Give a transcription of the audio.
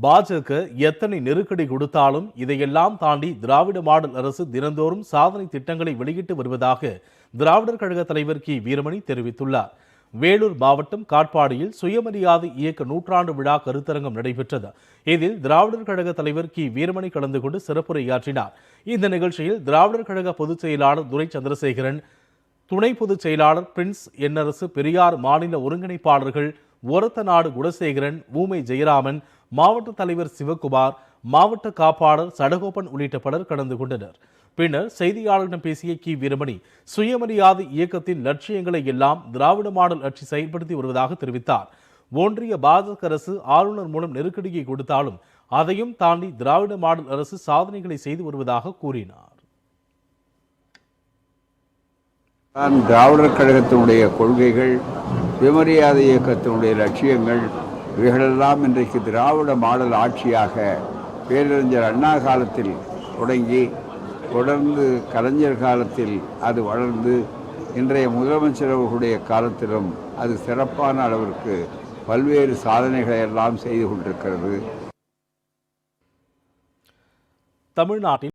பாஜக எத்தனை நெருக்கடி கொடுத்தாலும் இதையெல்லாம் தாண்டி திராவிட மாடல் அரசு தினந்தோறும் சாதனை திட்டங்களை வெளியிட்டு வருவதாக திராவிடர் கழக தலைவர் கி வீரமணி தெரிவித்துள்ளார். வேலூர் மாவட்டம் காட்பாடியில் சுயமரியாதை இயக்க நூற்றாண்டு விழா கருத்தரங்கம் நடைபெற்றது. இதில் திராவிடர் கழக தலைவர் கி வீரமணி கலந்து கொண்டு சிறப்புரையாற்றினார். இந்த நிகழ்ச்சியில் திராவிடர் கழக பொதுச் செயலாளர் துரை சந்திரசேகரன், துணை பொதுச் செயலாளர் பிரின்ஸ் என்னரசு, பெரியார் மாநில ஒருங்கிணைப்பாளர்கள் ஒரத்தநாடு குணசேகரன், ஊமை ஜெயராமன், மாவட்ட தலைவர் சிவகுமார், மாவட்ட காப்பாளர் சடகோபன் உள்ளிட்ட பலர் கலந்து கொண்டனர். பின்னர் செய்தியாளர்களிடம் பேசிய கி வீரமணி, சுயமரியாதை இயக்கத்தின் லட்சியங்களை எல்லாம் திராவிட மாடல் ஆட்சி செயல்படுத்தி வருவதாக தெரிவித்தார். ஒன்றிய பாஜக அரசு ஆளுநர் மூலம் நெருக்கடியை கொடுத்தாலும் அதையும் தாண்டி திராவிட மாடல் அரசு சாதனைகளை செய்து வருவதாக கூறினார். திராவிடர் கழகத்தினுடைய கொள்கைகள், சுயமரியாதை இயக்கத்தினுடைய லட்சியங்கள், இவைகளெல்லாம் இன்றைக்கு திராவிட மாடல் ஆட்சியாக பேரறிஞர் அண்ணா காலத்தில் தொடங்கி தொடர்ந்து கலைஞர் காலத்தில் அது வளர்ந்து இன்றைய முதலமைச்சர் அவர்களுடைய காலத்திலும் அது சிறப்பான அளவிற்கு பல்வேறு சாதனைகளை எல்லாம் செய்து கொண்டிருக்கிறது. தமிழ்நாட்டில்